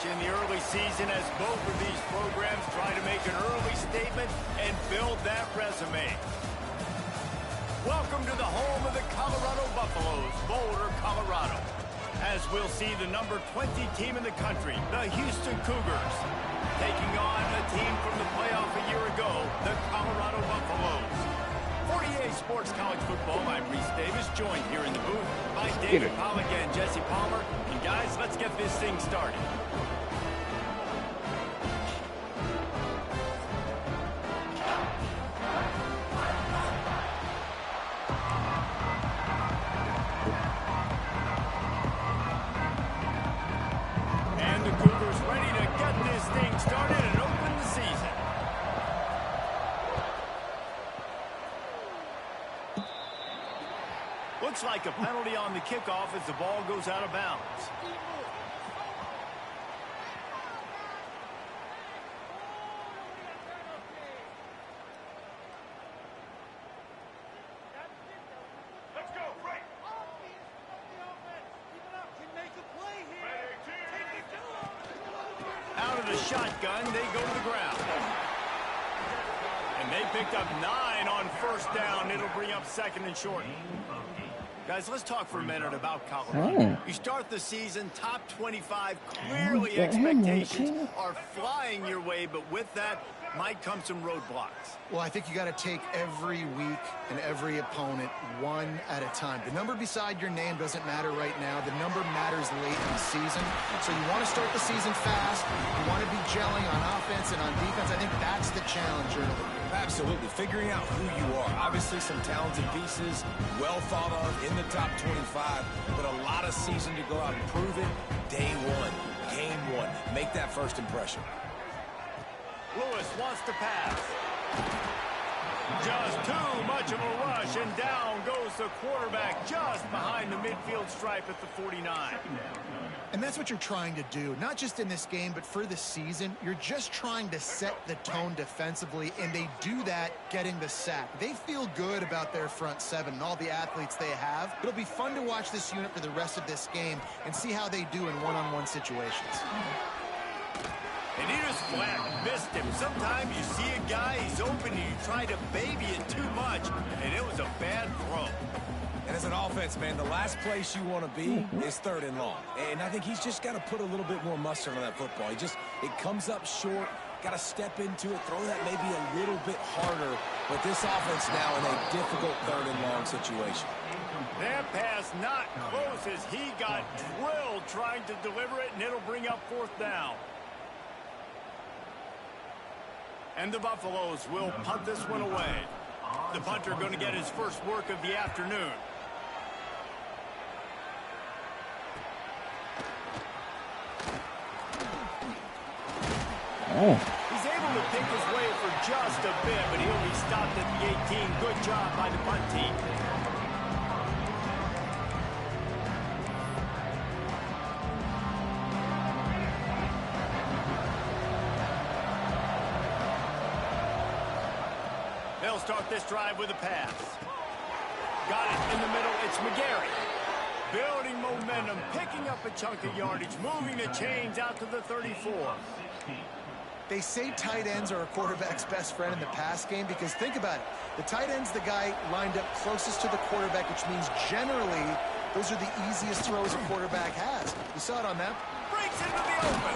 in the early season as both of these programs try to make an early statement and build that resume. Welcome to the home of the Colorado Buffaloes, Boulder, Colorado. As we'll see the number 20 team in the country, the Houston Cougars, taking on a team from the playoff a year ago, the Colorado Buffaloes. 48 Sports College Football, I'm Reese Davis, joined here in the booth by David Pollock and Jesse Palmer. And guys, let's get this thing started. And the Cougars ready to get this thing started and open the season. Looks like a penalty on the kickoff as the ball goes out of bounds. Let's go, right. Out of the shotgun, they go to the ground. And they picked up 9 on first down. It'll bring up second and short. Guys, let's talk for a minute about Colorado. You start the season top 25. Clearly, expectations are flying your way, but with that might come some roadblocks. Well, I think you got to take every week and every opponent one at a time. The number beside your name doesn't matter right now. The number matters late in the season. So you want to start the season fast. You want to be gelling on offense and on defense. I think that's the challenge early. Absolutely. Figuring out who you are. Obviously, some talented pieces, well thought of in the top 25, but a lot of season to go out and prove it. Day one, game one. Make that first impression. Lewis wants to pass. Just too much of a rush, and down goes the quarterback just behind the midfield stripe at the 49. And that's what you're trying to do, not just in this game, but for the season. You're just trying to set the tone defensively, and they do that getting the sack. They feel good about their front seven and all the athletes they have. It'll be fun to watch this unit for the rest of this game and see how they do in one-on-one situations. And he just flat missed him. Sometimes you see a guy, he's open, and you try to baby it too much, and it was a bad throw. And as an offense, man, the last place you want to be is third and long. And I think he's just got to put a little bit more mustard on that football. It comes up short, got to step into it, throw that maybe a little bit harder. But this offense now in a difficult third and long situation. That pass not close as he got drilled trying to deliver it, and it'll bring up fourth down. And the Buffaloes will punt this one away. The punter going to get his first work of the afternoon. He's able to pick his way for just a bit, but he'll be stopped at the 18. Good job by the punt team. They'll start this drive with a pass. Got it in the middle. It's McGarry. Building momentum, picking up a chunk of yardage, moving the chains out to the 34. They say tight ends are a quarterback's best friend in the pass game because think about it. The tight end's the guy lined up closest to the quarterback, which means generally those are the easiest throws a quarterback has. You saw it on that. Breaks into the open.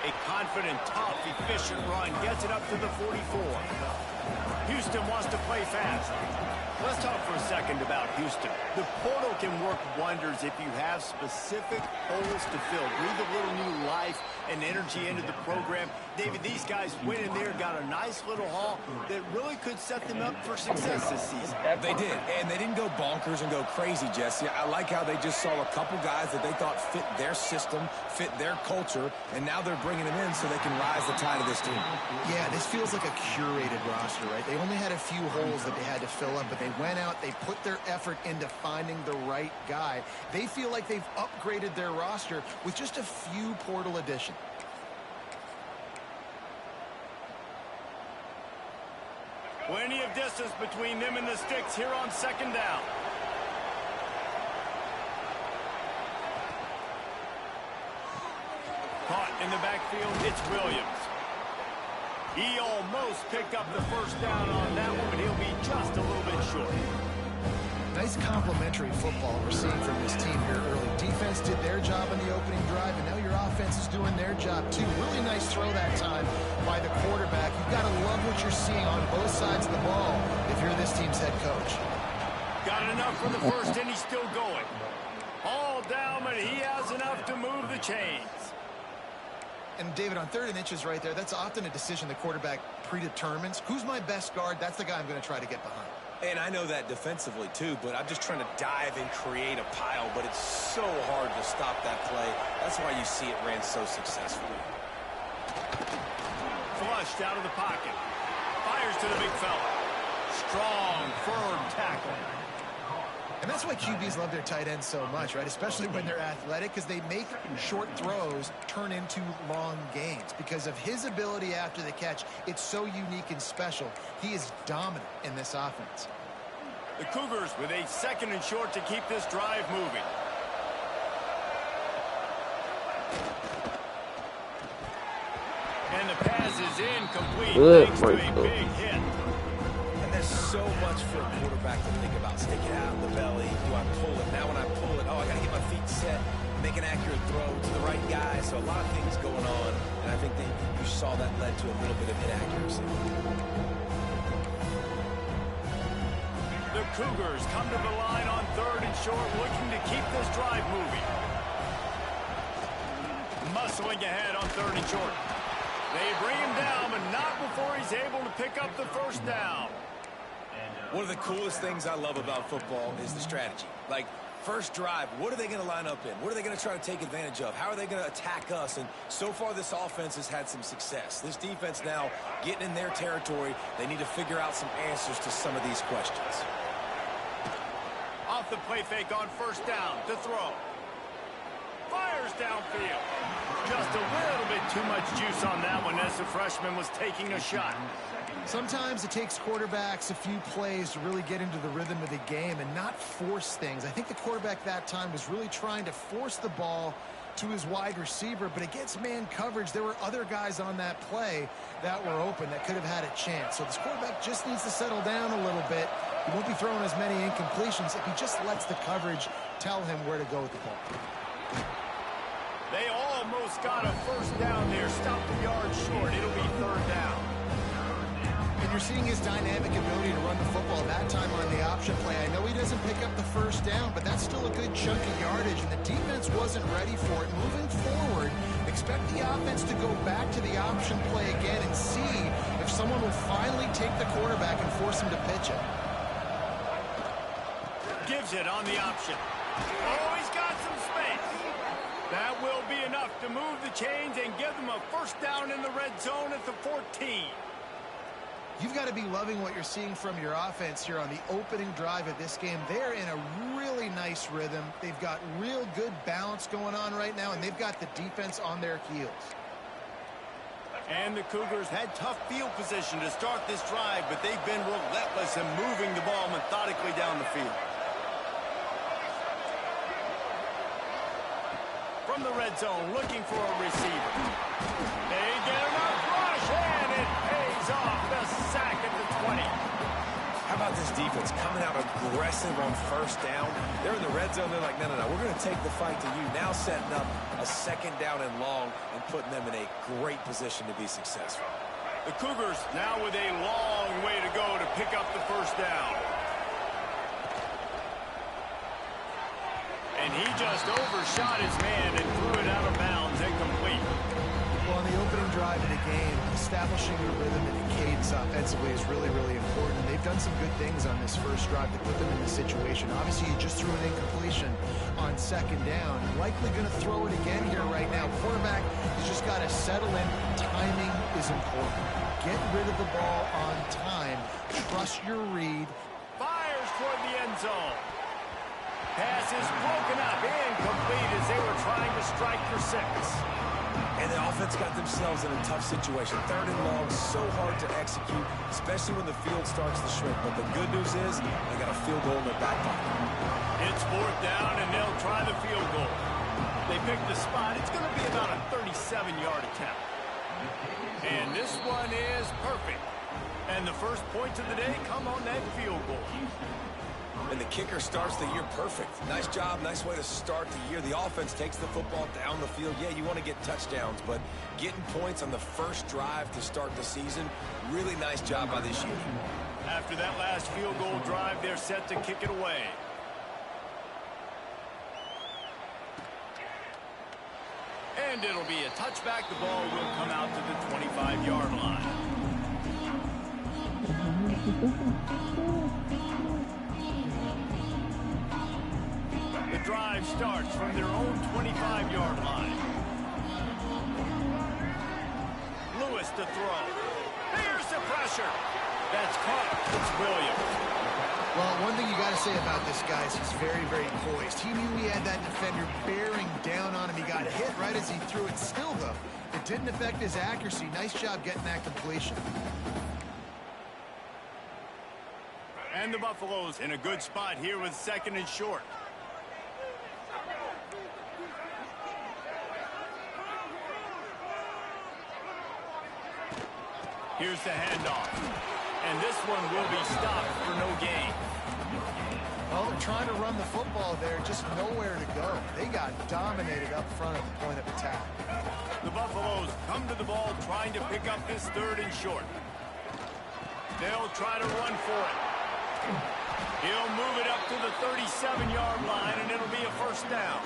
A confident, tough, efficient run gets it up to the 44. Houston wants to play fast. Let's talk for a second about Houston. The portal can work wonders if you have specific holes to fill. Breathe a little new life and energy into the program. David, these guys went in there, got a nice little haul that really could set them up for success this season. They did, and they didn't go bonkers and go crazy, Jesse. I like how they just saw a couple guys that they thought fit their system, fit their culture, and now they're bringing them in so they can rise the tide of this team. Yeah, this feels like a curated roster, right? They only had a few holes that they had to fill up, but they went out, they put their effort into finding the right guy. They feel like they've upgraded their roster with just a few portal additions. Plenty of distance between them and the sticks here on second down. Caught In the backfield, it's Williams. He almost picked up the first down on that one, but he'll be just a little bit short. Nice complementary football we're seeing from this team here early. Defense did their job on the opening drive, and now your offense is doing their job too. Really nice throw that time by the quarterback. You've got to love what you're seeing on both sides of the ball if you're this team's head coach. Got enough for the first, and he's still going. All down, but he has enough to move the chains. And David, on 3rd and inches right there, that's often a decision the quarterback predetermines. Who's my best guard? That's the guy I'm going to try to get behind. And I know that defensively, too, but I'm just trying to dive and create a pile, but it's so hard to stop that play. That's why you see it ran so successfully. Flushed out of the pocket. Fires to the big fella. Strong, firm tackle. And that's why QBs love their tight ends so much, right? Especially when they're athletic, because they make short throws turn into long gains. Because of his ability after the catch, it's so unique and special. He is dominant in this offense. The Cougars with a 2nd and short to keep this drive moving. And the pass is incomplete thanks to a big hit. There's so much for a quarterback to think about. Stick it out in the belly. Do I pull it? Now when I pull it, oh, I got to get my feet set, make an accurate throw to the right guy. So a lot of things going on, and I think that you saw that led to a little bit of inaccuracy. The Cougars come to the line on 3rd and short, looking to keep this drive moving. Muscling ahead on 3rd and short. They bring him down, but not before he's able to pick up the first down. One of the coolest things I love about football is the strategy. Like, first drive, what are they going to line up in? What are they going to try to take advantage of? How are they going to attack us? And so far, this offense has had some success. This defense now getting in their territory. They need to figure out some answers to some of these questions. Off the play fake on 1st down to throw. Fires downfield. Just a little bit too much juice on that one as the freshman was taking a shot. Sometimes it takes quarterbacks a few plays to really get into the rhythm of the game and not force things. I think the quarterback that time was really trying to force the ball to his wide receiver, but against man coverage, there were other guys on that play that were open that could have had a chance. So this quarterback just needs to settle down a little bit. He won't be throwing as many incompletions if he just lets the coverage tell him where to go with the ball. They almost got a first down there. Stop the yard short. It'll be 3rd down. And you're seeing his dynamic ability to run the football that time on the option play. I know he doesn't pick up the first down, but that's still a good chunk of yardage, and the defense wasn't ready for it. Moving forward, expect the offense to go back to the option play again and see if someone will finally take the quarterback and force him to pitch it. Gives it on the option. Oh, he's got some space. That will be enough to move the chains and give them a first down in the red zone at the 14. You've got to be loving what you're seeing from your offense here on the opening drive of this game. They're in a really nice rhythm. They've got real good balance going on right now, and they've got the defense on their heels. And the Cougars had tough field position to start this drive, but they've been relentless in moving the ball methodically down the field. From the red zone, looking for a receiver. They get enough rush, and it pays off. The sack at the 20. How about this defense coming out aggressive on 1st down? They're in the red zone. They're like, no, we're going to take the fight to you. Now setting up a 2nd down and long and putting them in a great position to be successful. The Cougars now with a long way to go to pick up the first down. And he just overshot his man and threw it out of bounds, incomplete. Well, on the opening drive of the game, establishing a rhythm and a cadence offensively is really, really important. They've done some good things on this first drive to put them in this situation. Obviously, you just threw an incompletion on 2nd down. Likely going to throw it again here right now. Quarterback has just got to settle in. Timing is important. Get rid of the ball on time. Trust your read. Fires toward the end zone. Pass is broken up, incomplete as they were trying to strike for 6. And the offense got themselves in a tough situation. 3rd and long, so hard to execute, especially when the field starts to shrink. But the good news is they got a field goal in their back pocket. It's 4th down, and they'll try the field goal. They picked the spot. It's going to be about a 37-yard attempt. And this one is perfect. And the first points of the day come on that field goal. And the kicker starts the year perfect. Nice job, nice way to start the year. The offense takes the football down the field. Yeah, you want to get touchdowns, but getting points on the first drive to start the season, really nice job by this unit. After that last field goal drive, they're set to kick it away. And it'll be a touchback. The ball will come out to the 25-yard line. The drive starts from their own 25-yard line. Lewis to throw. Here's the pressure. That's caught. It's Williams. Well, one thing you got to say about this guy is he's very, very poised. He knew he had that defender bearing down on him. He got hit right as he threw it. Still, though, it didn't affect his accuracy. Nice job getting that completion. And the Buffaloes in a good spot here with 2nd and short. Here's the handoff. And this one will be stopped for no gain. Well, they're trying to run the football there, just nowhere to go. They got dominated up front at the point of attack. The Buffaloes come to the ball trying to pick up this 3rd and short. They'll try to run for it. He'll move it up to the 37-yard line, and it'll be a first down.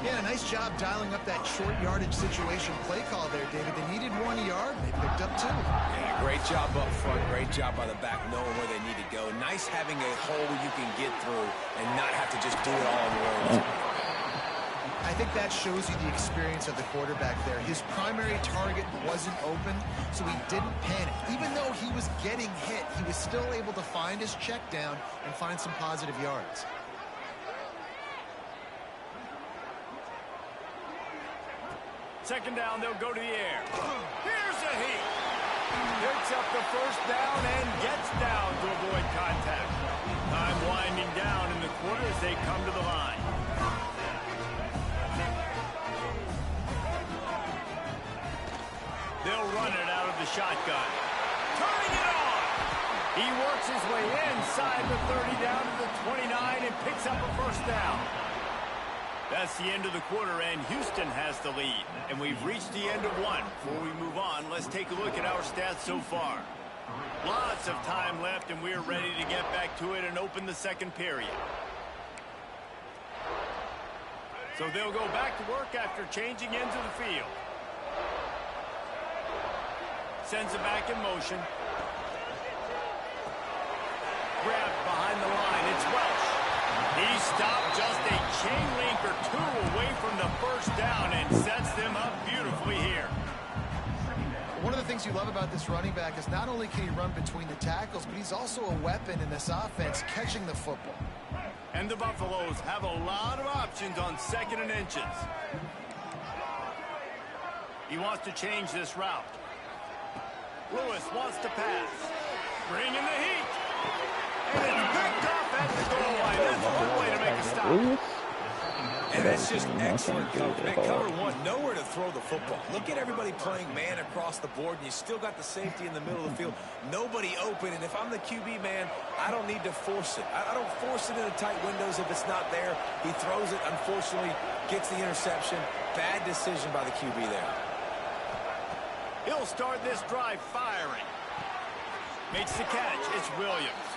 Yeah, nice job dialing up that short yardage situation play call there, David. They needed 1 yard, and they picked up 2. Yeah, great job up front. Great job by the back knowing where they need to go. Nice having a hole where you can get through and not have to just do it all on your own. I think that shows you the experience of the quarterback there. His primary target wasn't open, so he didn't panic. Even though he was getting hit, he was still able to find his check down and find some positive yards. Second down, they'll go to the air. Here's a heat. Picks up the first down and gets down to avoid contact. Time winding down in the quarter as they come to the line. They'll run it out of the shotgun. Turning it on. He works his way inside the 30 down to the 29 and picks up a first down. That's the end of the quarter, and Houston has the lead. And we've reached the end of one. Before we move on, let's take a look at our stats so far. Lots of time left, and we're ready to get back to it and open the second period. So they'll go back to work after changing into the field. Sends it back in motion. Grabbed behind the line. It's Welsh. He stopped just a chain link or 2 away from the first down and sets them up beautifully here. One of the things you love about this running back is not only can he run between the tackles, but he's also a weapon in this offense, catching the football. And the Buffaloes have a lot of options on 2nd and inches. He wants to change this route. Lewis wants to pass. Bringing the heat. And it's picked up at the goal line. That's one way to make a stop. And that's just excellent coverage. Cover one, nowhere to throw the football. Look at everybody playing man across the board, and you still got the safety in the middle of the field. Nobody open, and if I'm the QB man, I don't need to force it. I don't force it into tight windows if it's not there. He throws it, unfortunately, gets the interception. Bad decision by the QB there. He'll start this drive firing. Makes the catch. It's Williams.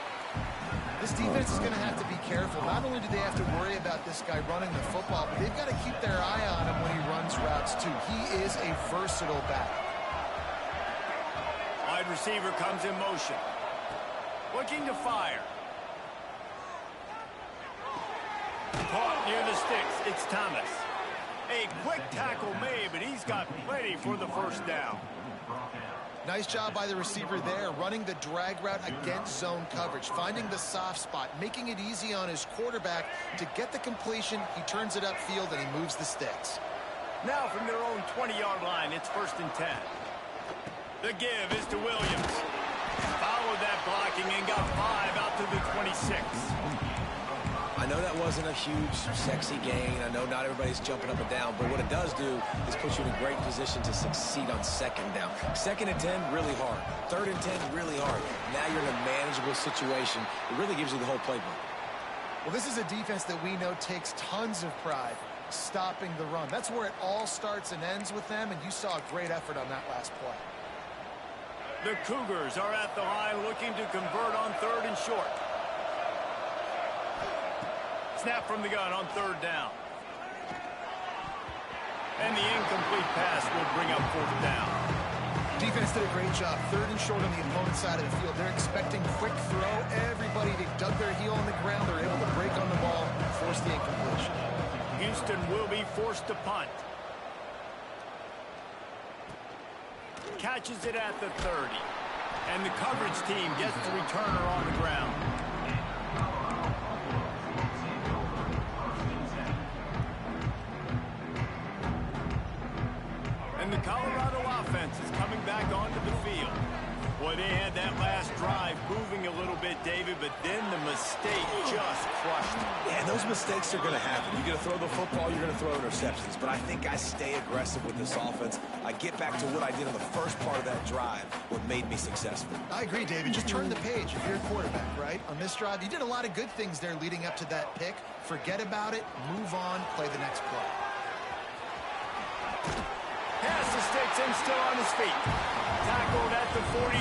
This defense is going to have to be careful. Not only do they have to worry about this guy running the football, but they've got to keep their eye on him when he runs routes, too. He is a versatile back. Wide receiver comes in motion. Looking to fire. Caught near the sticks. It's Thomas. A quick tackle made, but he's got plenty for the first down. Nice job by the receiver there, running the drag route against zone coverage, finding the soft spot, making it easy on his quarterback to get the completion. He turns it upfield, and he moves the sticks. Now from their own 20-yard line, it's 1st and 10. The give is to Williams. Followed that blocking and got 5 out to the 26. I know that wasn't a huge, sexy gain. I know not everybody's jumping up and down, but what it does do is put you in a great position to succeed on second down. Second and 10, really hard. Third and 10, really hard. Now you're in a manageable situation. It really gives you the whole playbook. Well, this is a defense that we know takes tons of pride stopping the run. That's where it all starts and ends with them, and you saw a great effort on that last play. The Cougars are at the line looking to convert on 3rd and short. Snap from the gun on 3rd down. And the incomplete pass will bring up 4th down. Defense did a great job. 3rd and short on the opponent's side of the field. They're expecting quick throw. Everybody dug their heel on the ground. They're able to break on the ball, force the incompletion. Houston will be forced to punt. Catches it at the 30. And the coverage team gets the returner on the ground. And the Colorado offense is coming back onto the field. Boy, they had that last drive moving a little bit, David, but then the mistake just crushed them. Yeah, those mistakes are going to happen. You're going to throw the football, you're going to throw interceptions. But I think I stay aggressive with this offense. I get back to what I did on the first part of that drive, what made me successful. I agree, David. Just turn the page if you're a quarterback, right? On this drive, you did a lot of good things there leading up to that pick. Forget about it, move on, play the next play. Pass the sticks and still on his feet. Tackled at the 43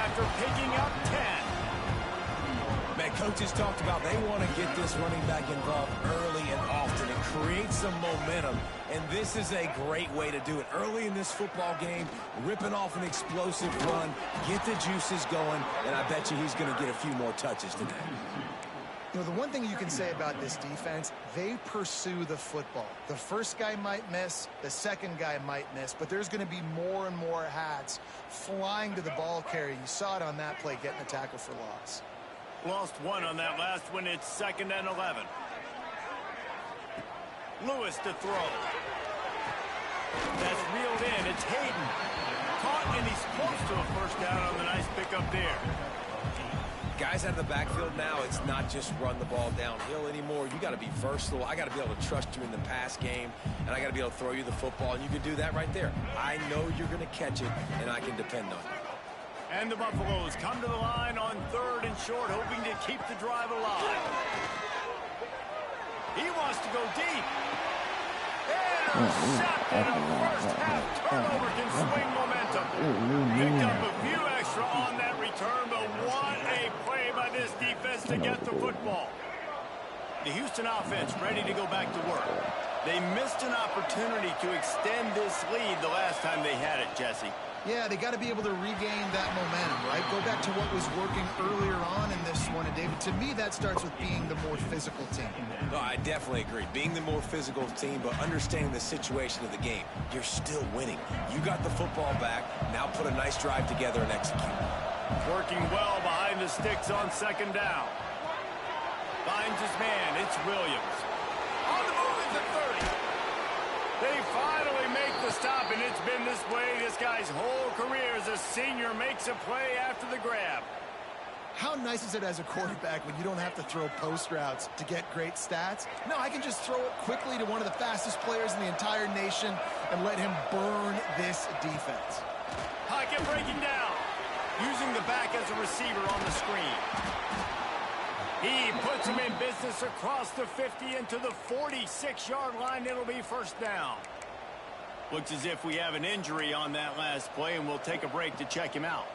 after picking up 10. Man, coaches talked about they want to get this running back involved early and often and create some momentum. And this is a great way to do it. Early in this football game, ripping off an explosive run, get the juices going, and I bet you he's going to get a few more touches today. You know, the one thing you can say about this defense, they pursue the football. The first guy might miss, the second guy might miss, but there's going to be more and more hats flying to the ball carrier. You saw it on that play, getting the tackle for loss. Lost one on that last one. It's 2nd and 11. Lewis to throw. That's reeled in. It's Hayden. Caught, and he's close to a first down on the nice pickup there. Guys out of the backfield now, it's not just run the ball downhill anymore. You got to be versatile. I got to be able to trust you in the pass game, and I got to be able to throw you the football, and you can do that right there. I know you're going to catch it, and I can depend on you. And the Buffaloes come to the line on 3rd and short, hoping to keep the drive alive. He wants to go deep. Intercepted. A first half turnover can swing momentum. Picked up a few extra on that return, but what a play by this defense to get the football. The Houston offense ready to go back to work. They missed an opportunity to extend this lead the last time they had it, Jesse. Yeah, they got to be able to regain that momentum, right? Go back to what was working earlier on in this one. And, David, to me, that starts with being the more physical team. No, I definitely agree. Being the more physical team, but understanding the situation of the game. You're still winning. You got the football back. Now put a nice drive together and execute. Working well behind the sticks on 2nd down. Finds his man. It's Williams. On the move at the 30. They finally make the stop, and it's been this way this guy's whole career as a senior. Makes a play after the grab. How nice is it as a quarterback when you don't have to throw post routes to get great stats? No, I can just throw it quickly to one of the fastest players in the entire nation and let him burn this defense. Pocket breaking down. Using the back as a receiver on the screen. He puts him in business across the 50 into the 46-yard line. It'll be first down. Looks as if we have an injury on that last play, and we'll take a break to check him out.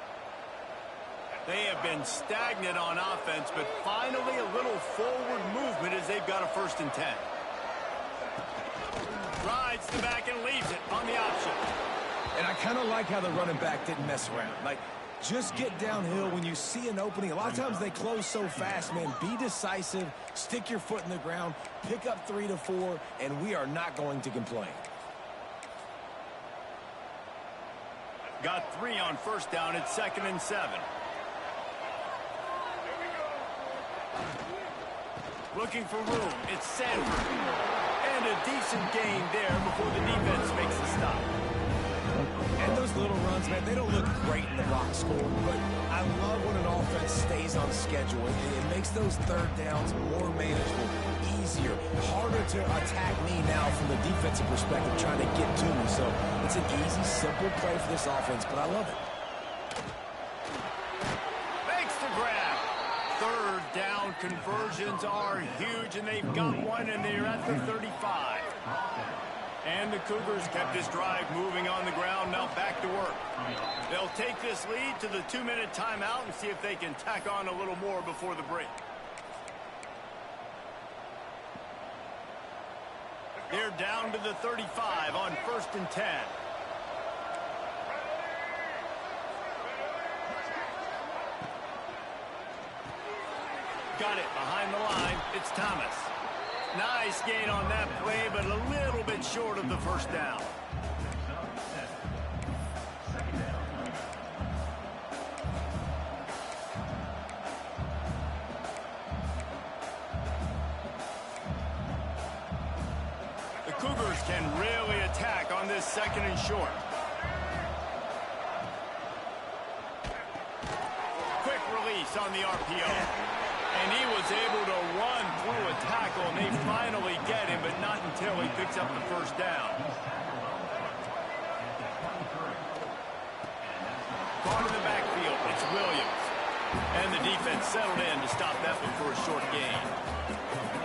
They have been stagnant on offense, but finally a little forward movement as they've got a 1st and 10. Rides the back and leaves it on the option. And I kind of like how the running back didn't mess around. Like, just get downhill when you see an opening. A lot of times they close so fast, man. Be decisive, stick your foot in the ground, pick up 3 to 4, and we are not going to complain. Got 3 on first down. It's 2nd and 7. Looking for room. It's Sanford. And a decent gain there before the defense makes the stop. And those those little runs, man, they don't look great in the box score, but I love when an offense stays on schedule. It makes those third downs more manageable, easier, harder to attack me now from the defensive perspective trying to get to me. So it's an easy, simple play for this offense, but I love it. Makes the grab. Third down conversions are huge, and they've got one, and they're at the 35. And the Cougars kept this drive moving on the ground, now back to work. They'll take this lead to the 2-minute timeout and see if they can tack on a little more before the break. They're down to the 35 on 1st and 10. Got it behind the line. It's Thomas. Nice gain on that play, but a little bit short of the first down. The Cougars can really attack on this 2nd and short. Quick release on the RPO. And he was able to run through a tackle, and they finally get him, but not until he picks up the first down. Caught in the backfield, it's Williams. And the defense settled in to stop that one for a short gain.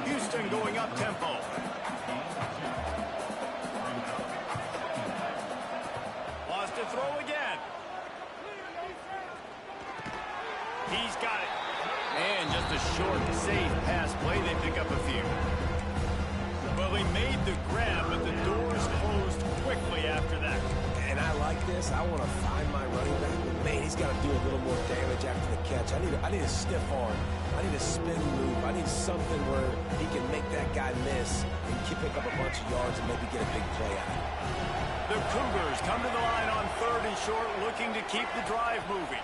Houston going up tempo. Wants to throw again. He's got it. And just a short, safe pass play. They pick up a few. Well, he made the grab, but the doors closed quickly after that. And I like this. I want to find my running back. But man, he's got to do a little more damage after the catch. I need a stiff arm. I need a spin move. I need something where he can make that guy miss and pick up a bunch of yards and maybe get a big play out. The Cougars come to the line on 3rd and short, looking to keep the drive moving.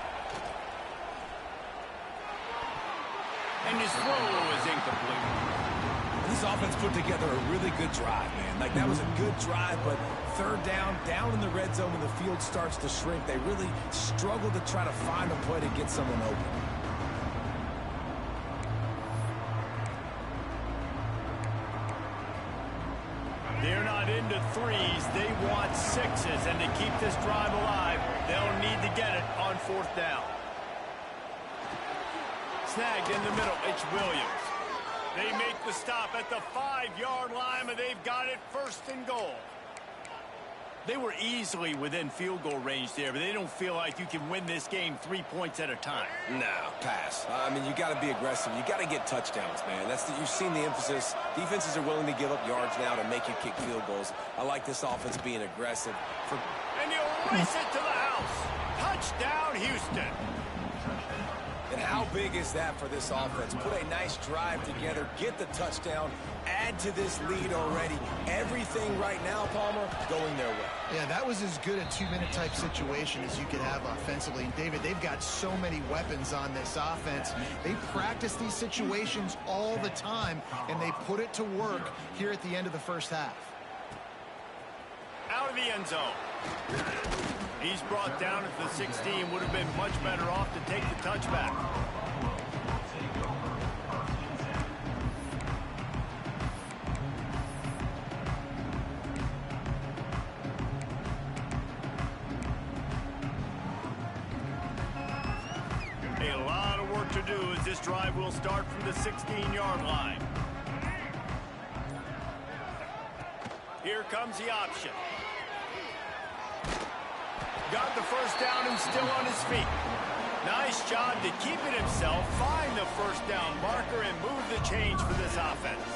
And his throw is incomplete. This offense put together a really good drive, man. Like, that was a good drive, but 3rd down in the red zone when the field starts to shrink, they really struggle to try to find a play to get someone open. They're not into threes. They want 6s, and to keep this drive alive, they'll need to get it on 4th down. Snagged in the middle, it's Williams. They make the stop at the 5-yard line, and they've got it 1st and goal. They were easily within field goal range there, but they don't feel like you can win this game 3 points at a time. No, pass. I mean, you got to be aggressive. You got to get touchdowns, man. You've seen the emphasis. Defenses are willing to give up yards now to make you kick field goals. I like this offense being aggressive. And he'll race it to the house. Touchdown, Houston. And how big is that for this offense? Put a nice drive together, get the touchdown, add to this lead already. Everything right now, Palmer, going their way. Yeah, that was as good a 2-minute type situation as you could have offensively. And David, they've got so many weapons on this offense. They practice these situations all the time, and they put it to work here at the end of the first half. Out of the end zone. He's brought down at the 16. Would have been much better off to take the touchback. A lot of work to do as this drive will start from the 16-yard line. Here comes the option. Got the first down and still on his feet. Nice job to keep it himself, find the first down marker, and move the change for this offense.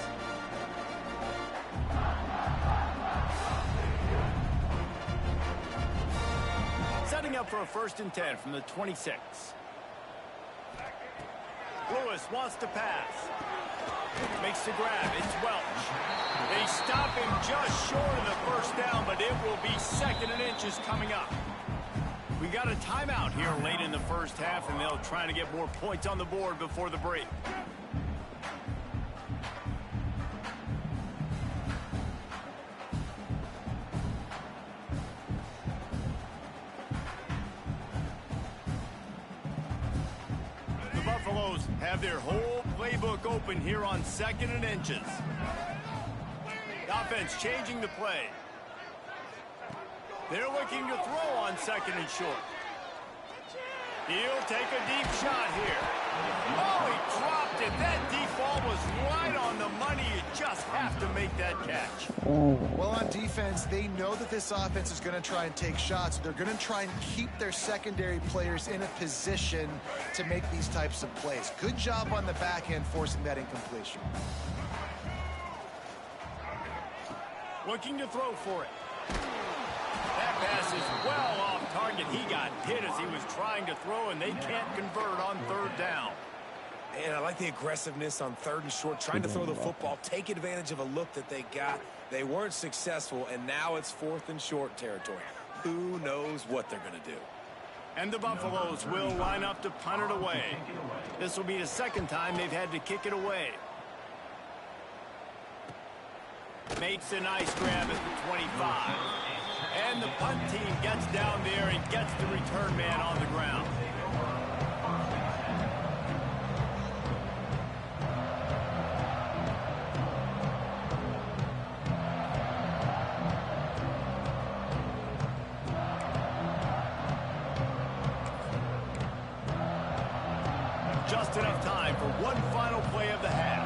Setting up for a 1st and 10 from the 26. Lewis wants to pass. Makes the grab. It's Welch. They stop him just short of the first down, but it will be 2nd and inches coming up. We got a timeout here late in the first half, and they'll try to get more points on the board before the break. have their whole playbook open here on 2nd and inches. The offense changing the play. They're looking to throw on 2nd and short. He'll take a deep shot here. Oh, he dropped it. That deep ball was right on the money. You just have to make that catch. Well, on defense, they know that this offense is going to try and take shots. They're going to try and keep their secondary players in a position to make these types of plays. Good job on the back end forcing that incompletion. Looking to throw for it. That pass is well off target. He got hit as he was trying to throw, and they can't convert on 3rd down. And I like the aggressiveness on 3rd and short, trying to throw the football, take advantage of a look that they got. They weren't successful, and now it's 4th and short territory. Who knows what they're going to do? And the Buffaloes will line up to punt it away. This will be the 2nd time they've had to kick it away. Makes a nice grab at the 25. And the punt team gets down there and gets the return man on the ground. Just enough time for one final play of the half.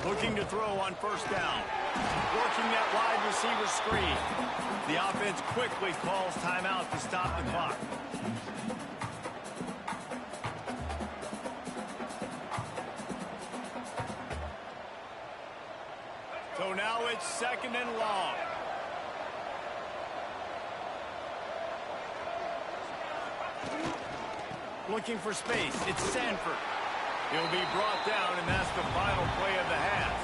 Looking to throw on 1st down. Working that wide receiver screen. The offense quickly calls timeout to stop the clock. So now it's 2nd and long. Looking for space. It's Sanford. He'll be brought down, and that's the final play of the half.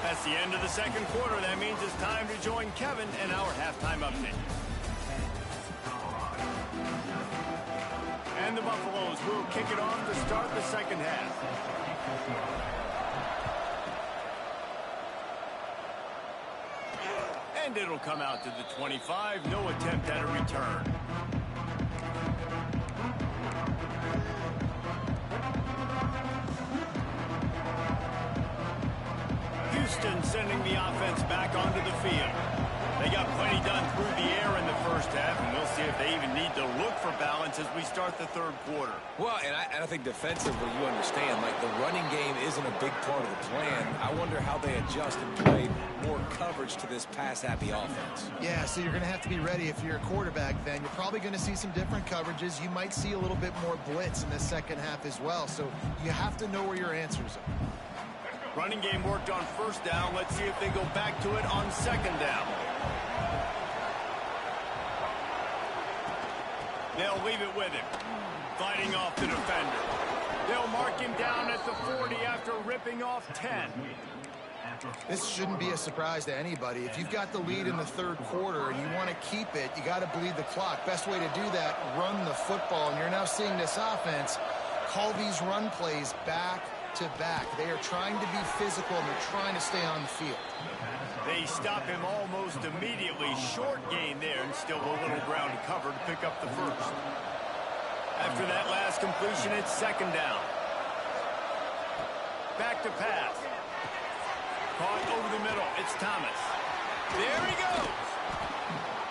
That's the end of the 2nd quarter. That means it's time to join Kevin and our halftime update. And the Buffaloes will kick it off to start the 2nd half. And it'll come out to the 25. No attempt at a return. Houston sending the offense back onto the field. They got plenty done through the air in the 1st half, and we'll see if they even need to look for balance as we start the 3rd quarter. Well, and I think defensively, you understand, like the running game isn't a big part of the plan. I wonder how they adjust and play more coverage to this pass-happy offense. Yeah, so you're going to have to be ready if you're a quarterback then. You're probably going to see some different coverages. You might see a little bit more blitz in the 2nd half as well, so you have to know where your answers are. Running game worked on 1st down. Let's see if they go back to it on 2nd down. They'll leave it with him. Fighting off the defender. They'll mark him down at the 40 after ripping off 10. This shouldn't be a surprise to anybody. If you've got the lead in the 3rd quarter and you want to keep it, you got to bleed the clock. Best way to do that, run the football. And you're now seeing this offense call these run plays back to back. They are trying to be physical, and they're trying to stay on the field. They stop him almost immediately. Short gain there, and still a little ground to cover to pick up the 1st. After that last completion, it's 2nd down. Back to pass. Caught over the middle. It's Thomas. There he goes.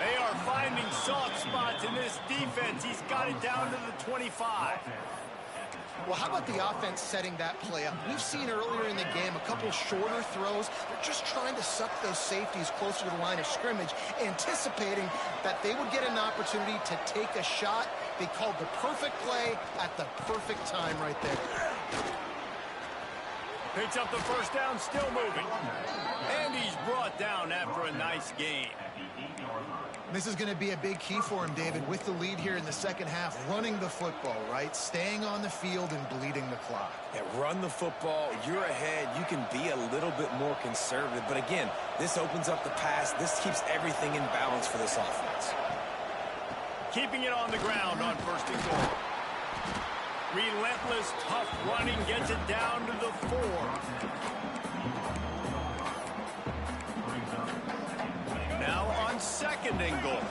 They are finding soft spots in this defense. He's got it down to the 25. Well, how about the offense setting that play up? We've seen earlier in the game a couple shorter throws. They're just trying to suck those safeties closer to the line of scrimmage, anticipating that they would get an opportunity to take a shot. They called the perfect play at the perfect time right there. Picks up the 1st down, still moving. And he's brought down after a nice gain. This is going to be a big key for him, David, with the lead here in the 2nd half, running the football, right? Staying on the field and bleeding the clock. Yeah, run the football. You're ahead. You can be a little bit more conservative. But again, this opens up the pass. This keeps everything in balance for this offense. Keeping it on the ground on 1st and goal. Relentless, tough running gets it down to the 4. Now on 2nd and goal.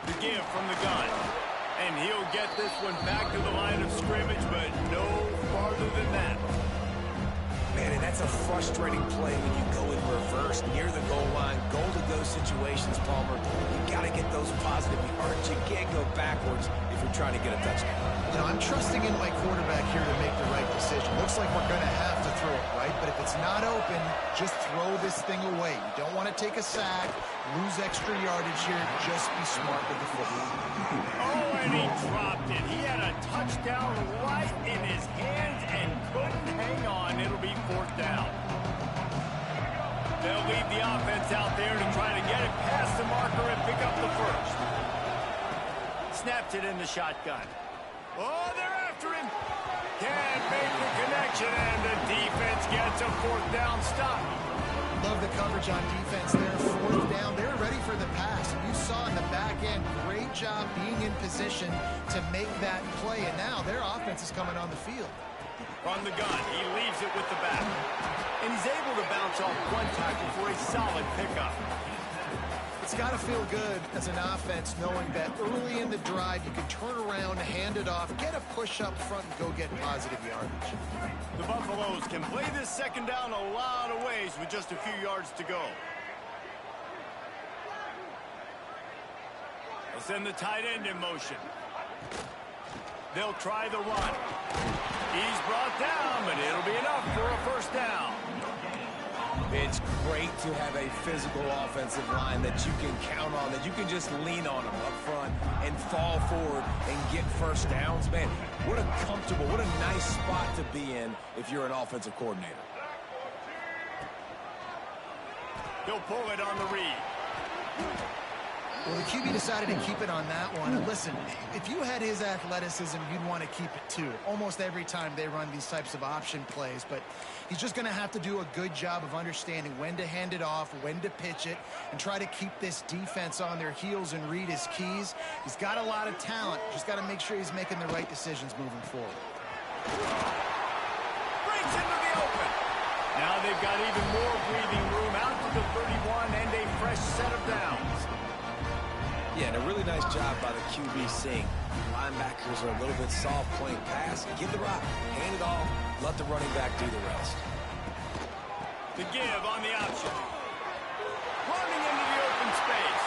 The give from the gun. And he'll get this one back to the line of scrimmage, but no farther than that. Man, and that's a frustrating play when you go in reverse near the goal line. Goal-to-go situations, Palmer. You got to get those positive yards. You can't go backwards if you're trying to get a touchdown. You know, I'm trusting in my quarterback here to make the right decision. Looks like we're going to have to throw it, right? But if it's not open, just throw this thing away. You don't want to take a sack, lose extra yardage here. Just be smart with the football. Oh, and he dropped it. He had a touchdown right in his hands and couldn't hang on. It'll be fourth down. They'll leave the offense out there to try to get it past the marker and pick up the first. Snapped it in the shotgun. Oh, they're after him. Can't make the connection, and the defense gets a fourth down stop. Love the coverage on defense there. Fourth down. They're ready for the pass. You saw in the back end, great job being in position to make that play. And now their offense is coming on the field. From the gun, he leaves it with the back. And he's able to bounce off one tackle for a solid pickup. It's got to feel good as an offense knowing that early in the drive you can turn around, hand it off, get a push up front, and go get positive yardage. The Buffaloes can play this second down a lot of ways with just a few yards to go. They'll send the tight end in motion. They'll try the run. He's brought down, but it'll be enough for a first down. It's great to have a physical offensive line that you can count on, that you can just lean on them up front and fall forward and get first downs. Man, what a comfortable, what a nice spot to be in if you're an offensive coordinator. He'll pull it on the read. Well, the QB decided to keep it on that one. And listen, if you had his athleticism, you'd want to keep it too. Almost every time they run these types of option plays. But he's just going to have to do a good job of understanding when to hand it off, when to pitch it, and try to keep this defense on their heels and read his keys. He's got a lot of talent. Just got to make sure he's making the right decisions moving forward. Brings into the open. Now they've got even more breathing room out to the 31 and a fresh set of downs. Yeah, and a really nice job by the QB seeing linebackers are a little bit soft playing pass. Give the rock, hand it off, let the running back do the rest. The give on the option. Running into the open space.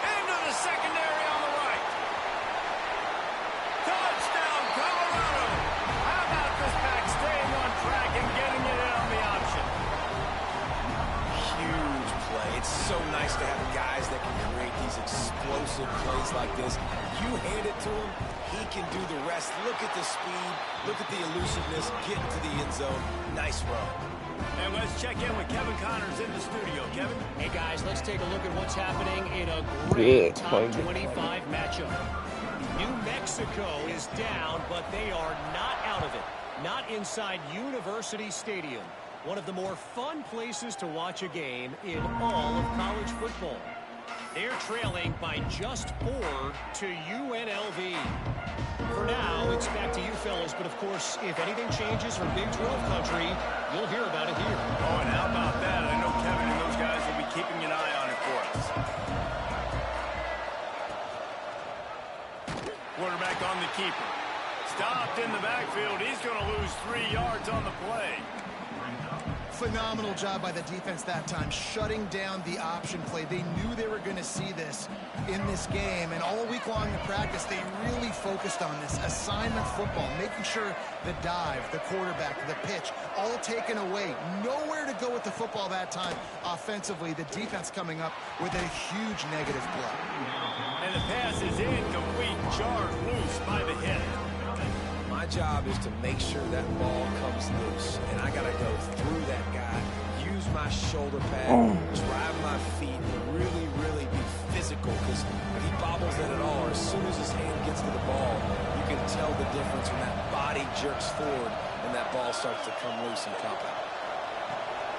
Into the secondary on the right. Touchdown, Colorado. How about this back staying on track and getting it in on the option? Huge play. It's so nice to have guys that can create these explosive plays like this. You hand it to him, he can do the rest. Look at the speed, look at the elusiveness, get into the end zone. Nice run. And let's check in with Kevin Connors in the studio. Kevin? Hey, guys, let's take a look at what's happening in a great top 25 matchup. New Mexico is down, but they are not out of it. Not inside University Stadium, one of the more fun places to watch a game in all of college football. They're trailing by just 4 to UNLV. For now, it's back to you fellas, but of course, if anything changes from Big 12 country, you'll hear about it here. Oh, and how about that? I know Kevin and those guys will be keeping an eye on it for us. Quarterback on the keeper. Stopped in the backfield. He's going to lose 3 yards on the play. Phenomenal job by the defense that time, shutting down the option play. They knew they were going to see this in this game, and all week long in practice, they really focused on this assignment football, making sure the dive, the quarterback, the pitch, all taken away. Nowhere to go with the football that time offensively. The defense coming up with a huge negative play. And the pass is incomplete, jarred loose by the hit. My job is to make sure that ball comes loose, and I got to go through that guy, use my shoulder pad, drive my feet, and really, really be physical, because if he bobbles it at all, or as soon as his hand gets to the ball, you can tell the difference when that body jerks forward and that ball starts to come loose and pop out.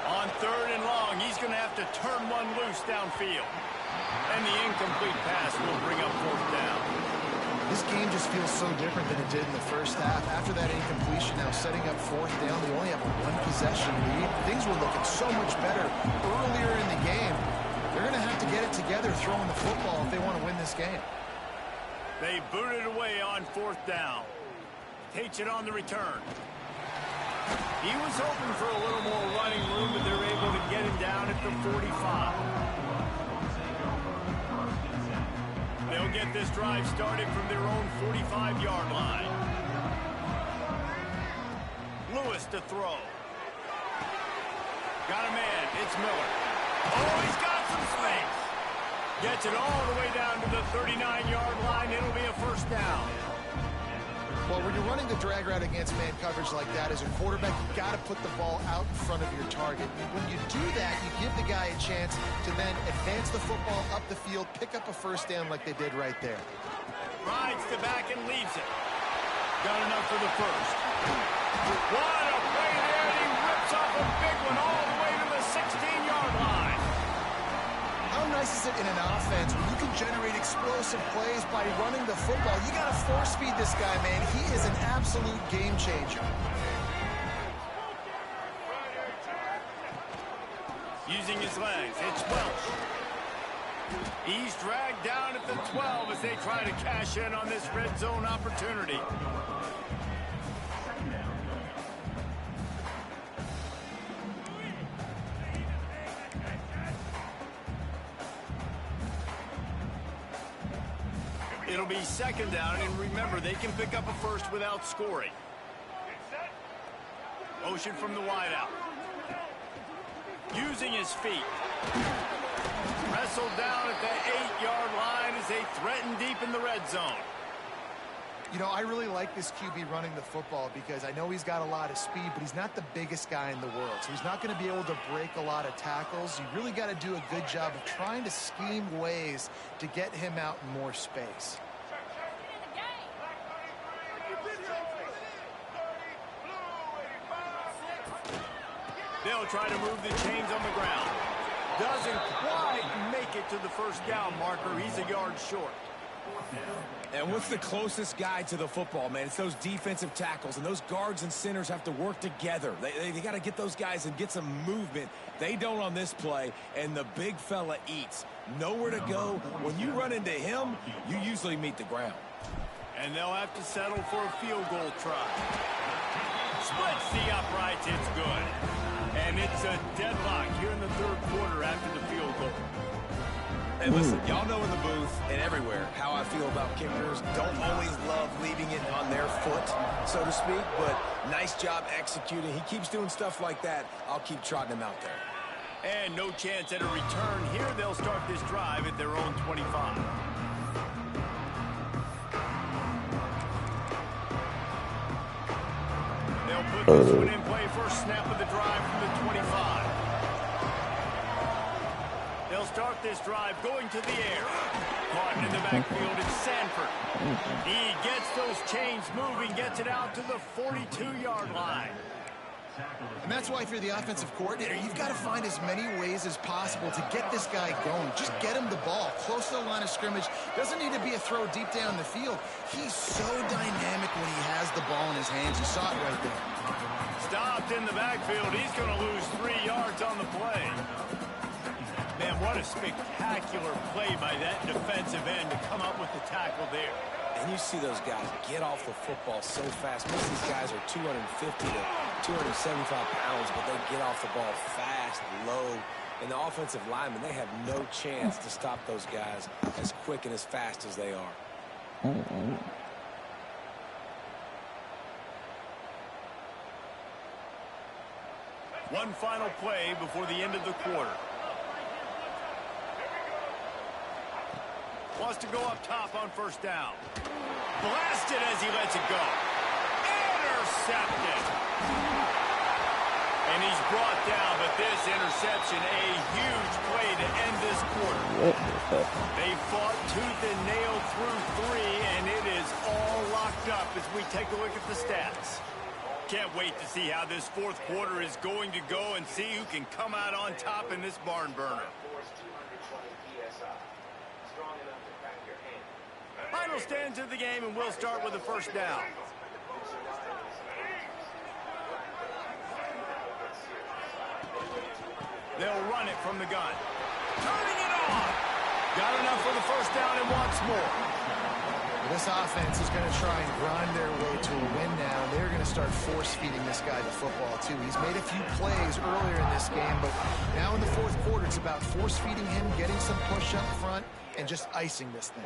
On 3rd and long, he's going to have to turn one loose downfield. And the incomplete pass will bring up 4th down. This game just feels so different than it did in the first half. After that incompletion, now setting up 4th down, they only have a 1-possession lead. Things were looking so much better earlier in the game. They're going to have to get it together throwing the football if they want to win this game. They boot it away on 4th down. Takes it on the return. He was hoping for a little more running room, but they're able to get him down at the 45. They'll get this drive started from their own 45-yard line. Lewis to throw. Got a man. It's Miller. Oh, he's got some space. Gets it all the way down to the 39-yard line. It'll be a 1st down. Well, when you're running the drag route against man coverage like that, as a quarterback, you've got to put the ball out in front of your target. When you do that, you give the guy a chance to then advance the football up the field, pick up a 1st down like they did right there. Rides to back and leaves it. Got enough for the 1st. What a play there, and he rips off a big one all the way to the 16-yard line. How nice is it in an offense when you can generate explosive plays by running the football? You got to force feed this guy, man. He is an absolute game changer. Using his legs, it's Welch. He's dragged down at the 12 as they try to cash in on this red zone opportunity. It'll be 2nd down, and remember, they can pick up a 1st without scoring. Motion from the wideout. Using his feet. Wrestled down at the 8-yard line as they threaten deep in the red zone. You know, I really like this QB running the football because I know he's got a lot of speed, but he's not the biggest guy in the world. So he's not going to be able to break a lot of tackles. You really got to do a good job of trying to scheme ways to get him out in more space. They'll try to move the chains on the ground. Doesn't quite make it to the 1st down marker. He's a yard short. And what's the closest guy to the football, man? It's those defensive tackles, and those guards and centers have to work together. They got to get those guys and get some movement. They don't on this play, and the big fella eats. Nowhere to go. When you run into him, you usually meet the ground. And they'll have to settle for a field goal try. Splits the uprights. It's good. And it's a deadlock here in the 3rd quarter after the field goal. And listen, y'all know in the booth and everywhere how I feel about kickers. Don't always love leaving it on their foot, so to speak, but nice job executing. He keeps doing stuff like that. I'll keep trotting him out there. And no chance at a return here. They'll start this drive at their own 25. They'll put this one in play. First snap of the drive from the 25. They'll start this drive going to the air. Caught in the backfield, it's Sanford. He gets those chains moving, gets it out to the 42-yard line. And that's why if you're the offensive coordinator, you've got to find as many ways as possible to get this guy going. Just get him the ball close to the line of scrimmage. Doesn't need to be a throw deep down the field. He's so dynamic when he has the ball in his hands. You saw it right there. Stopped in the backfield. He's going to lose 3 yards on the play. Man, what a spectacular play by that defensive end to come up with the tackle there. And you see those guys get off the football so fast. Most of these guys are 250 to 275 pounds, but they get off the ball fast, low. And the offensive linemen, they have no chance to stop those guys as quick and as fast as they are. One final play before the end of the quarter. Wants to go up top on 1st down. Blasted as he lets it go. Intercepted. And he's brought down, but this interception, a huge play to end this quarter. They fought tooth and nail through 3, and it is all locked up as we take a look at the stats. Can't wait to see how this 4th quarter is going to go and see who can come out on top in this barn burner. Final stands of the game, and we'll start with the 1st down. They'll run it from the gun. Turning it on. Got enough for the 1st down and wants more. This offense is going to try and grind their way to a win now. They're going to start force-feeding this guy the football, too. He's made a few plays earlier in this game, but now in the fourth quarter, it's about force-feeding him, getting some push up front, and just icing this thing.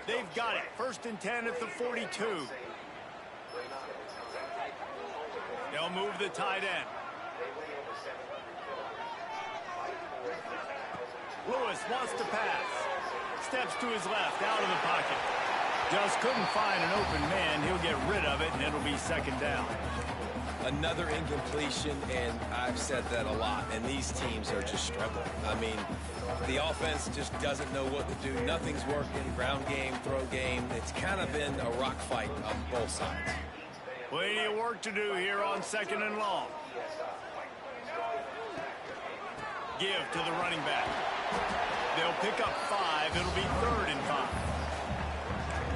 They've got it. 1st and 10 at the 42. They'll move the tight end. Lewis wants to pass. Steps to his left, out of the pocket. Just couldn't find an open man. He'll get rid of it, and it'll be 2nd down. Another incompletion, and I've said that a lot, and these teams are just struggling. I mean, the offense just doesn't know what to do. Nothing's working. Ground game, throw game. It's kind of been a rock fight on both sides. Plenty of work to do here on 2nd and long. Give to the running back. They'll pick up 5. It'll be 3rd and 5.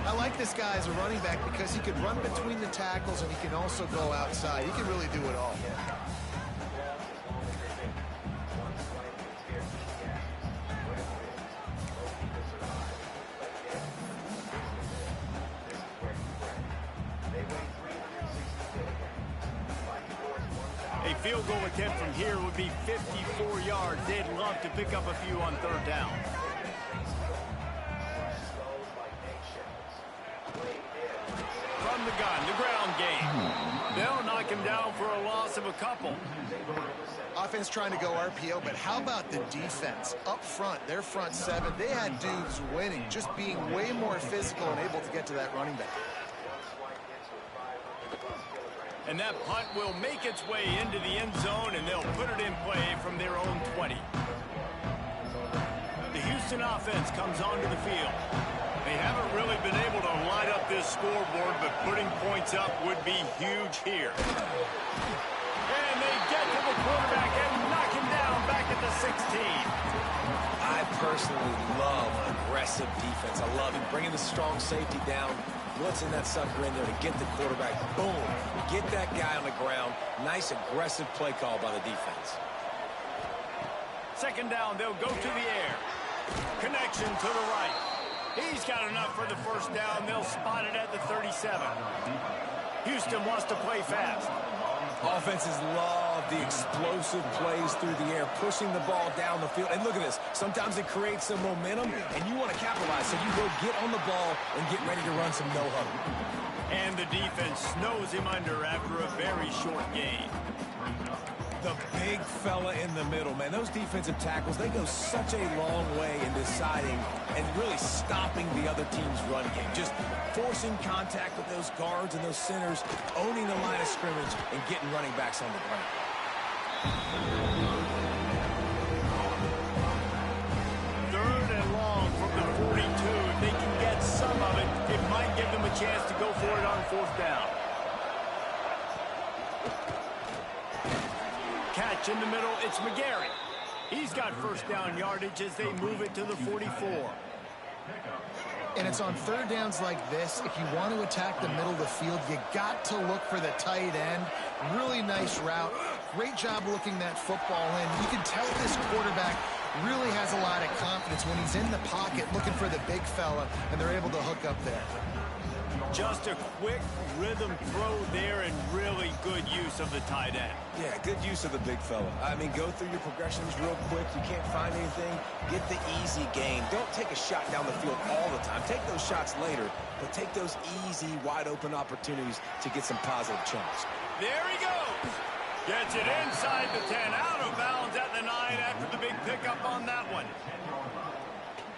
I like this guy as a running back because he can run between the tackles and he can also go outside. He can really do it all. A field goal attempt from here would be 54 yards. They'd love to pick up a few on 3rd down. From the gun, the ground game. They'll knock him down for a loss of a couple. Offense trying to go RPO, but how about the defense? Up front, their front 7, they had dudes winning, just being way more physical and able to get to that running back. And that punt will make its way into the end zone, and they'll put it in play from their own 20. The Houston offense comes onto the field. They haven't really been able to light up this scoreboard, but putting points up would be huge here. And they get to the quarterback and knock him down back at the 16. I personally love aggressive defense. I love it. Bringing the strong safety down, blitzing that sucker in there to get the quarterback. Boom. Get that guy on the ground. Nice aggressive play call by the defense. 2nd down, they'll go to the air. Connection to the right. He's got enough for the 1st down. They'll spot it at the 37. Houston wants to play fast. Offenses love the explosive plays through the air, pushing the ball down the field. And look at this. Sometimes it creates some momentum, and you want to capitalize. So you go get on the ball and get ready to run some no-huddle. And the defense snows him under after a very short gain. The big fella in the middle, man. Those defensive tackles, they go such a long way in deciding and really stopping the other team's run game. Just forcing contact with those guards and those centers, owning the line of scrimmage, and getting running backs on the ground. 3rd and long from the 42. If they can get some of it, it might give them a chance to go for it on 4th down. Catch in the middle, it's McGarry. He's got 1st down yardage as they move it to the 44. And it's on 3rd downs like this, if you want to attack the middle of the field, you got to look for the tight end. Really nice route. Great job looking that football in. You can tell this quarterback really has a lot of confidence when he's in the pocket looking for the big fella, and they're able to hook up there. Just a quick rhythm throw there and really good use of the tight end. Yeah, good use of the big fella. I mean, go through your progressions real quick. You can't find anything. Get the easy gain. Don't take a shot down the field all the time. Take those shots later, but take those easy, wide-open opportunities to get some positive chunks. There he goes. Gets it inside the 10, out of bounds at the 9 after the big pickup on that one.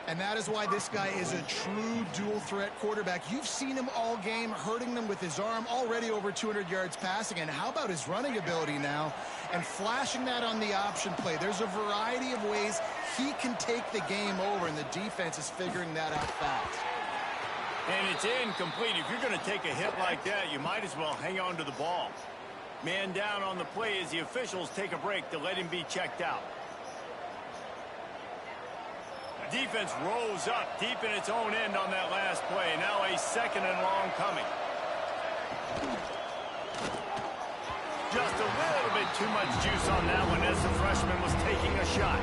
And that is why this guy is a true dual-threat quarterback. You've seen him all game, hurting them with his arm, already over 200 yards passing. And how about his running ability now? And flashing that on the option play. There's a variety of ways he can take the game over, and the defense is figuring that out fast. And it's incomplete. If you're going to take a hit like that, you might as well hang on to the ball. Man down on the play as the officials take a break to let him be checked out. Defense rolls up deep in its own end on that last play. Now a 2nd and long coming. Just a little bit too much juice on that one as the freshman was taking a shot.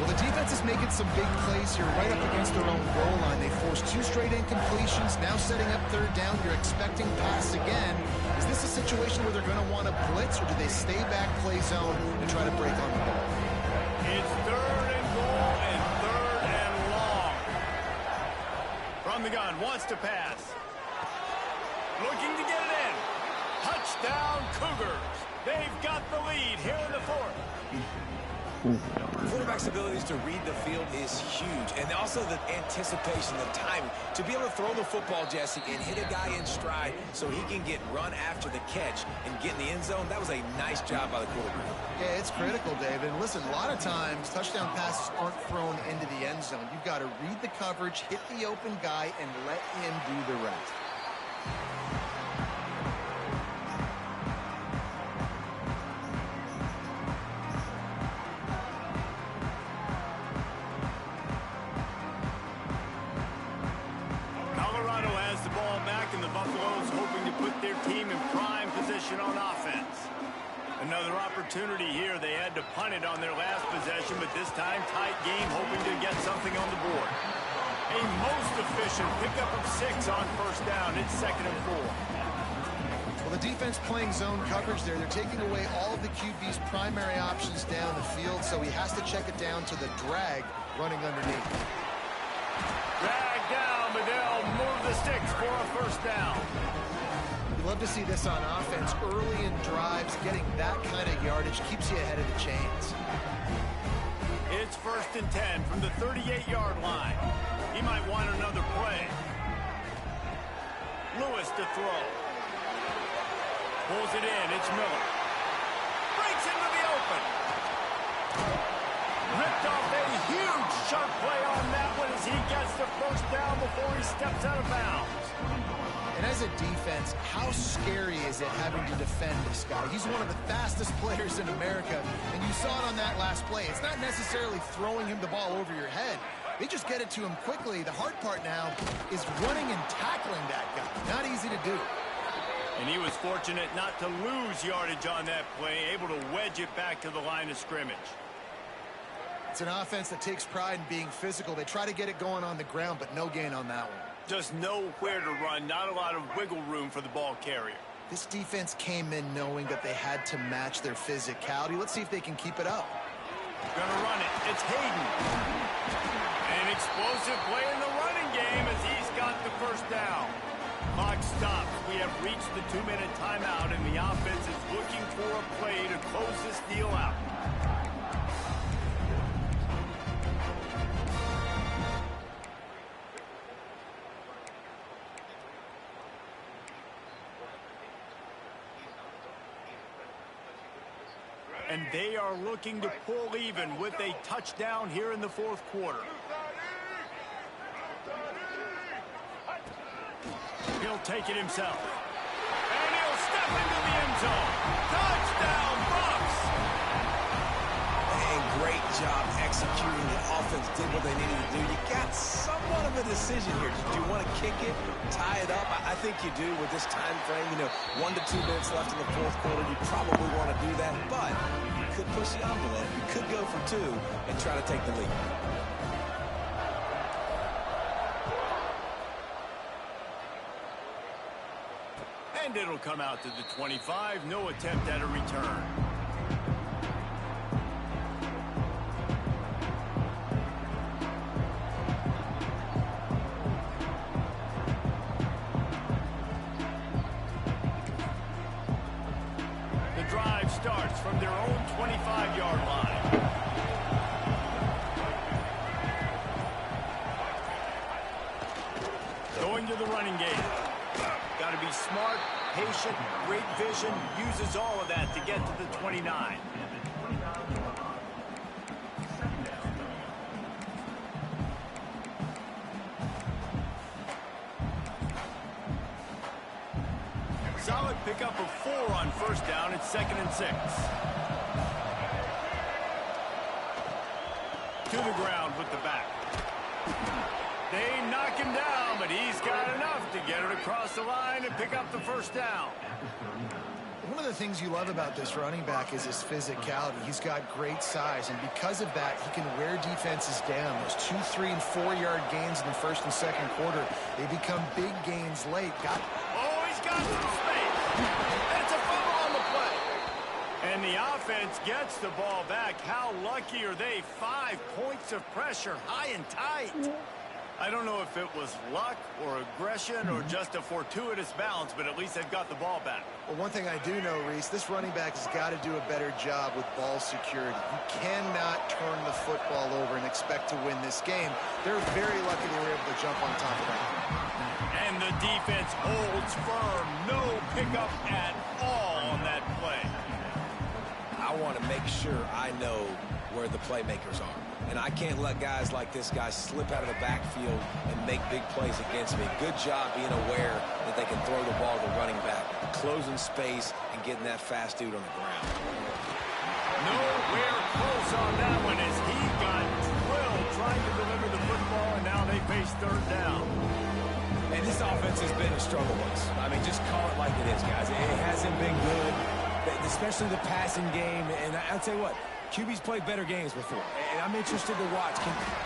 Well, the defense is making some big plays here right up against their own goal line. They forced 2 straight incompletions, now setting up 3rd down. You're expecting pass again. Is this a situation where they're going to want to blitz, or do they stay back, play zone, and try to break on the ball? It's 3rd and goal and 3rd and long. From the gun, wants to pass. Looking to get it in. Touchdown, Cougars. They've got the lead here in the 4th. Quarterback's abilities to read the field is huge, and also the anticipation, the timing. To be able to throw the football, Jesse, and hit a guy in stride so he can get run after the catch and get in the end zone, that was a nice job by the quarterback. Yeah, it's critical, David. And listen, a lot of times, touchdown passes aren't thrown into the end zone. You've got to read the coverage, hit the open guy, and let him do the rest. On offense. Another opportunity here. They had to punt it on their last possession, but this time tight game, hoping to get something on the board. A most efficient pickup of 6 on 1st down. It's 2nd and 4. Well, the defense playing zone coverage there. They're taking away all of the QB's primary options down the field, so he has to check it down to the drag running underneath. Drag down, but they'll move the sticks for a 1st down. Love to see this on offense. Early in drives, getting that kind of yardage keeps you ahead of the chains. It's 1st and 10 from the 38-yard line. He might want another play. Lewis to throw. Pulls it in. It's Miller. Breaks into the open. Ripped off a huge sharp play on that one as he gets the 1st down before he steps out of bounds. And as a defense, how scary is it having to defend this guy? He's one of the fastest players in America, and you saw it on that last play. It's not necessarily throwing him the ball over your head. They just get it to him quickly. The hard part now is running and tackling that guy. Not easy to do. And he was fortunate not to lose yardage on that play, able to wedge it back to the line of scrimmage. It's an offense that takes pride in being physical. They try to get it going on the ground, but no gain on that one. Just nowhere to run, not a lot of wiggle room for the ball carrier. This defense came in knowing that they had to match their physicality. Let's see if they can keep it up. Gonna run it. It's Hayden. An explosive play in the running game as he's got the 1st down. Clock stops. We have reached the 2-minute timeout, and the offense is looking for a play to close this deal out. And they are looking to pull even with a touchdown here in the 4th quarter. He'll take it himself. And he'll step into the end zone. Touchdown, Bucks! And great job executing. The offense did what they needed to do. You got somewhat of a decision here. Do you want to kick it, tie it up? I think you do with this time frame. 1 to 2 minutes left in the 4th quarter. You probably want to do that, but you could push the envelope. You could go for 2 and try to take the lead. And it'll come out to the 25. No attempt at a return. The drive starts from their own 25-yard line. Going to the running game. Got to be smart, patient, great vision, uses all of that to get to the 29. Solid pickup of 4 on 1st down. It's 2nd and 6. To the ground with the back. They knock him down, but he's got enough to get it across the line and pick up the 1st down. One of the things you love about this running back is his physicality. He's got great size, and because of that, he can wear defenses down. Those 2, 3, and 4-yard gains in the first and second quarter, they become big gains late. He's got some space. It's a fumble on the play. And the offense gets the ball back. How lucky are they? 5 points of pressure, high and tight. I don't know if it was luck or aggression or just a fortuitous bounce, but at least they've got the ball back. Well, one thing I do know, Reese, this running back has got to do a better job with ball security. You cannot turn the football over and expect to win this game. They're very lucky they were able to jump on top of that. And the defense holds firm. No pickup at all on that play. I want to make sure I know where the playmakers are. And I can't let guys like this guy slip out of the backfield and make big plays against me. Good job being aware that they can throw the ball to the running back, closing space, and getting that fast dude on the ground. Nowhere close on that one as he got drilled trying to deliver the football, and now they face third down. And this offense has been a struggle bus. I mean, just call it like it is, guys. It hasn't been good, especially the passing game. And I'll tell you what, QB's played better games before, and I'm interested to watch.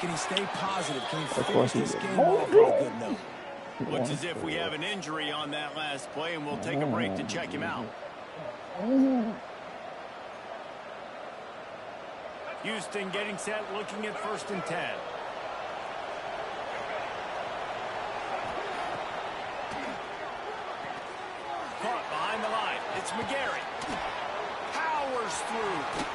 Can he stay positive? Can he finish this game off on a good note? Looks as if we have an injury on that last play, and we'll take a break to check him out. Houston getting set, looking at 1st and 10. Caught behind the line. It's McGarry. Powers through.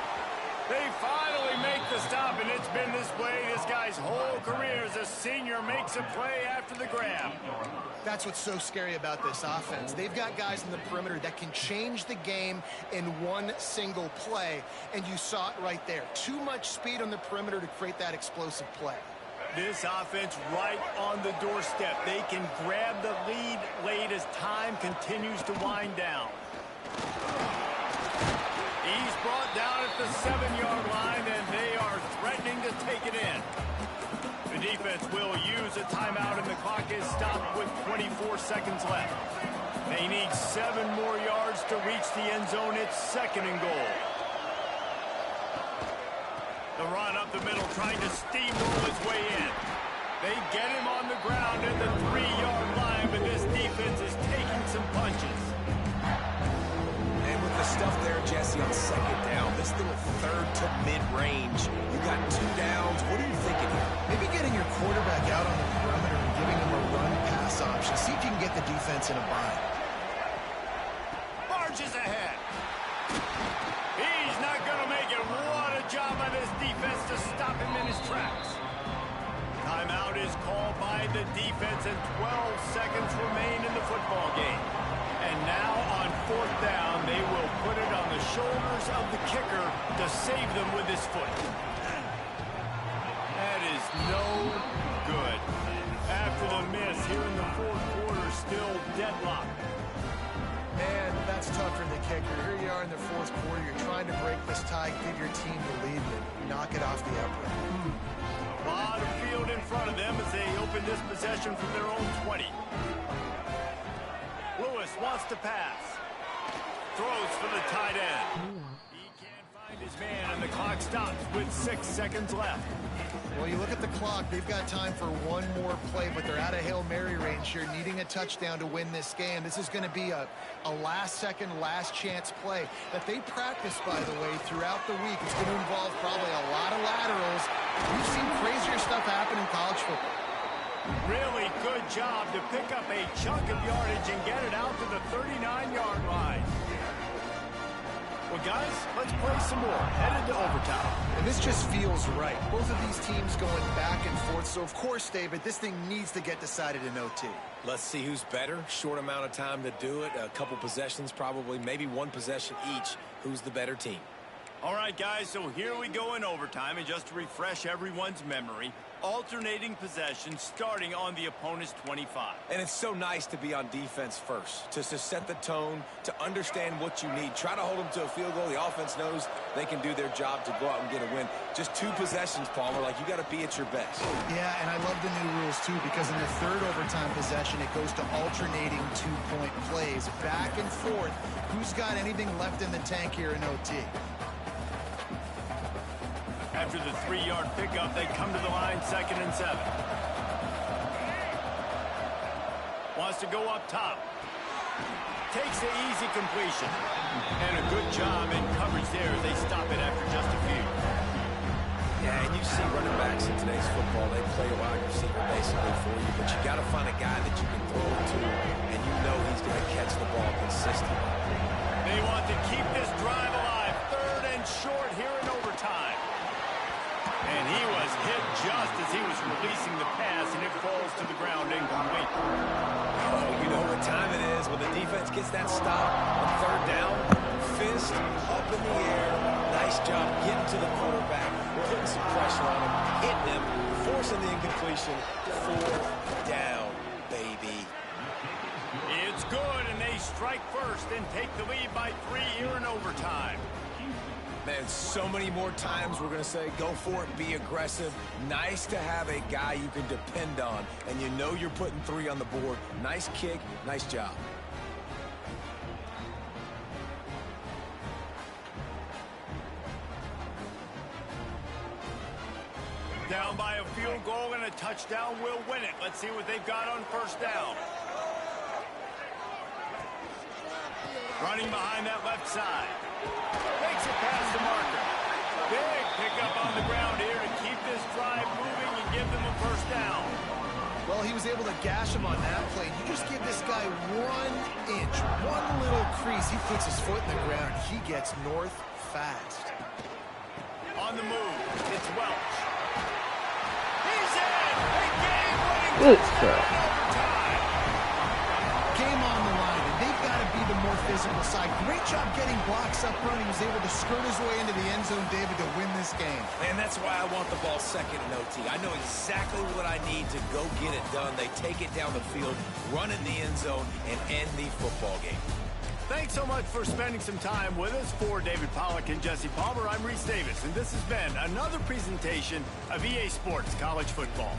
They finally make the stop, and it's been this way this guy's whole career as a senior makes a play after the grab. That's what's so scary about this offense. They've got guys in the perimeter that can change the game in one single play, and you saw it right there. Too much speed on the perimeter to create that explosive play. This offense right on the doorstep. They can grab the lead late as time continues to wind down. He's brought down at the 7-yard line, and they are threatening to take it in. The defense will use a timeout, and the clock is stopped with 24 seconds left. They need 7 more yards to reach the end zone. It's 2nd and goal. The run up the middle, trying to steamroll his way in. They get him on the ground at the 3-yard line, but this defense is taking some punches. And with the stuff there, Jesse, on 2nd down, this little 3rd to mid-range, you got 2 downs. What are you thinking here? Maybe getting your quarterback out on the perimeter and giving him a run-pass option. See if you can get the defense in a bind. Marches ahead. He's not going to make it. What a job by this defense to stop him in his tracks. Timeout is called by the defense, and 12 seconds remain in the football game. And now on 4th down, they will put it on the shoulders of the kicker to save them with his foot. That is no good. After the miss here in the 4th quarter, still deadlocked. Man, that's tough for the kicker. Here you are in the 4th quarter. You're trying to break this tie, give your team the lead, and knock it off the upright. A lot of field in front of them as they open this possession from their own 20. Lewis wants to pass. Throws for the tight end. He can't find his man, and the clock stops with 6 seconds left. Well, you look at the clock. They've got time for one more play, but they're out of Hail Mary range here, needing a touchdown to win this game. This is going to be a last-second, last-chance play that they practice, by the way, throughout the week. It's going to involve probably a lot of laterals. We've seen crazier stuff happen in college football. Really good job to pick up a chunk of yardage and get it out to the 39-yard line. Well, guys, let's play some more. Headed to overtime. And this just feels right. Both of these teams going back and forth. So, of course, David, this thing needs to get decided in OT. Let's see who's better. Short amount of time to do it. A couple possessions probably, maybe one possession each. Who's the better team? All right, guys, so here we go in overtime, and just to refresh everyone's memory, alternating possession starting on the opponent's 25. And it's so nice to be on defense first, to set the tone, to understand what you need. Try to hold them to a field goal. The offense knows they can do their job to go out and get a win. Just 2 possessions, Palmer, like you got to be at your best. Yeah, and I love the new rules, too, because in the third overtime possession, it goes to alternating 2-point plays, back and forth. Who's got anything left in the tank here in OT? After the 3-yard pickup, they come to the line 2nd and 7. Wants to go up top. Takes the easy completion. And a good job in coverage there as they stop it after just a few. Yeah, and you see running backs in today's football, they play a wide receiver basically for you, but you got to find a guy that you can throw it to, and you know he's going to catch the ball consistently. They want to keep this drive alive. 3rd and short here in overtime. And he was hit just as he was releasing the pass, and it falls to the ground incomplete. Oh, you know what time it is when the defense gets that stop on 3rd down. Fist up in the air. Nice job getting to the quarterback, putting some pressure on him, hitting him, forcing the incompletion. 4th down, baby. It's good, and they strike first and take the lead by 3 here in overtime. Man, so many more times we're going to say, go for it, be aggressive. Nice to have a guy you can depend on, and you know you're putting 3 on the board. Nice kick, nice job. Down by a field goal and a touchdown will win it. Let's see what they've got on 1st down. Running behind that left side. Makes it past the marker. Big pickup on the ground here to keep this drive moving and give them a 1st down. Well, he was able to gash him on that play. You just give this guy 1 inch, one little crease. He puts his foot in the ground, and he gets north fast. On the move, it's Welch. He's in! A game-winning touchdown. Game on the line, and they've got to be the more physical side. Great job getting blocks up front. He was able to skirt his way into the end zone, David, to win this game. And that's why I want the ball 2nd in OT. I know exactly what I need to go get it done. They take it down the field, run in the end zone, and end the football game. Thanks so much for spending some time with us. For David Pollack and Jesse Palmer, I'm Reese Davis, and this has been another presentation of EA Sports College Football.